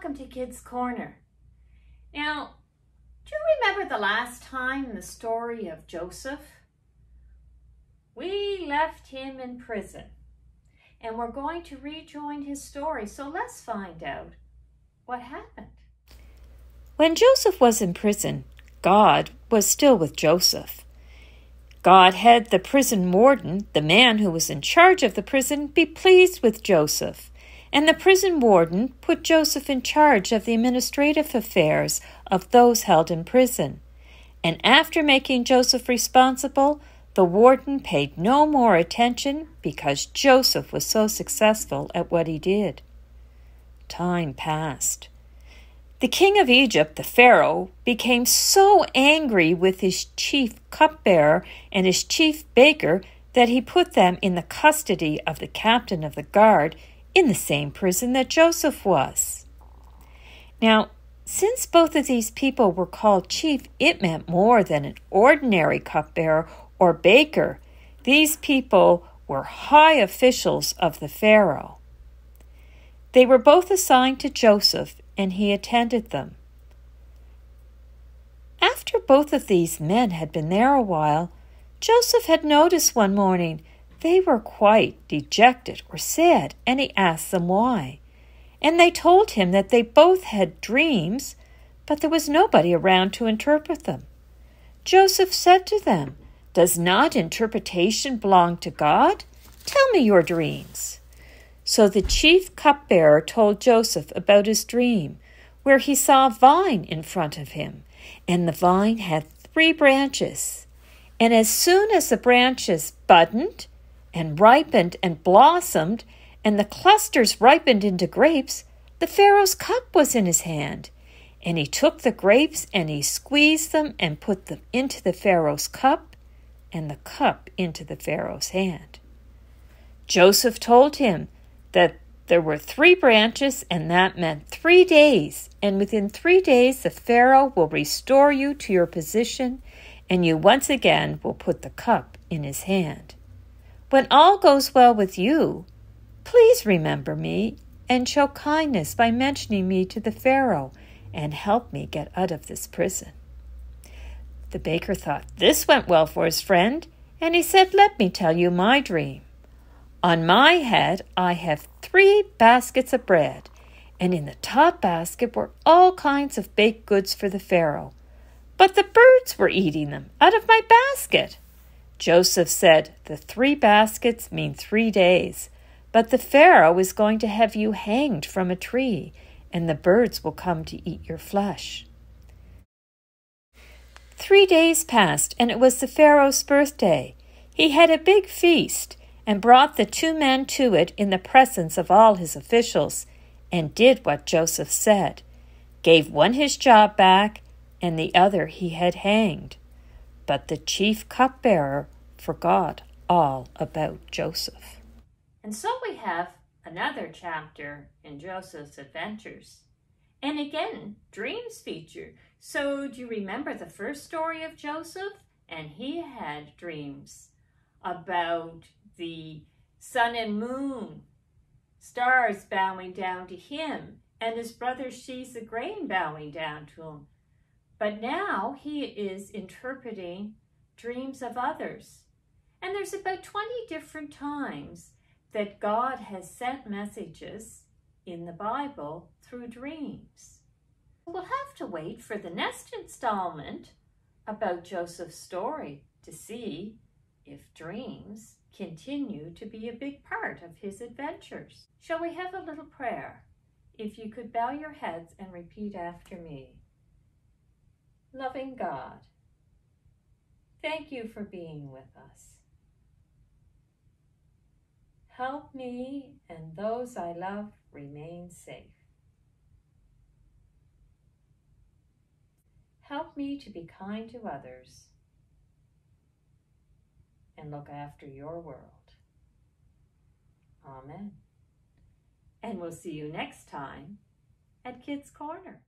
welcome to Kids Corner. Now, do you remember the last time in the story of Joseph? We left him in prison, and we're going to rejoin his story, so let's find out what happened. When Joseph was in prison, God was still with Joseph. God had the prison warden, the man who was in charge of the prison, be pleased with Joseph. And the prison warden put Joseph in charge of the administrative affairs of those held in prison. And after making Joseph responsible, the warden paid no more attention because Joseph was so successful at what he did. Time passed. The king of Egypt, the Pharaoh, became so angry with his chief cupbearer and his chief baker that he put them in the custody of the captain of the guard in the same prison that Joseph was. Now, since both of these people were called chief, it meant more than an ordinary cupbearer or baker. These people were high officials of the Pharaoh. They were both assigned to Joseph, and he attended them. After both of these men had been there a while, Joseph had noticed one morning they were quite dejected or sad, and he asked them why. And they told him that they both had dreams, but there was nobody around to interpret them. Joseph said to them, "Does not interpretation belong to God? Tell me your dreams." So the chief cupbearer told Joseph about his dream, where he saw a vine in front of him, and the vine had 3 branches. And as soon as the branches budded and ripened and blossomed, and the clusters ripened into grapes, the Pharaoh's cup was in his hand. And he took the grapes and he squeezed them and put them into the Pharaoh's cup, and the cup into the Pharaoh's hand. Joseph told him that there were 3 branches, and that meant 3 days. And within 3 days, the Pharaoh will restore you to your position, and you once again will put the cup in his hand. When all goes well with you, please remember me and show kindness by mentioning me to the Pharaoh and help me get out of this prison. The baker thought this went well for his friend, and he said, "Let me tell you my dream. On my head I have 3 baskets of bread, and in the top basket were all kinds of baked goods for the Pharaoh. But the birds were eating them out of my basket." Joseph said, "The 3 baskets mean 3 days, but the Pharaoh is going to have you hanged from a tree, and the birds will come to eat your flesh." 3 days passed, and it was the Pharaoh's birthday. He had a big feast and brought the 2 men to it in the presence of all his officials, and did what Joseph said, gave one his job back, and the other he had hanged. But the chief cupbearer forgot all about Joseph. And so we have another chapter in Joseph's adventures. And again, dreams feature. So do you remember the first story of Joseph? And he had dreams about the sun and moon, stars bowing down to him, and his brother sheaves of grain bowing down to him. But now he is interpreting dreams of others. And there's about 20 different times that God has sent messages in the Bible through dreams. We'll have to wait for the next installment about Joseph's story to see if dreams continue to be a big part of his adventures. Shall we have a little prayer? If you could bow your heads and repeat after me. Loving God, thank you for being with us. Help me and those I love remain safe. Help me to be kind to others and look after your world. Amen. And we'll see you next time at Kids Corner.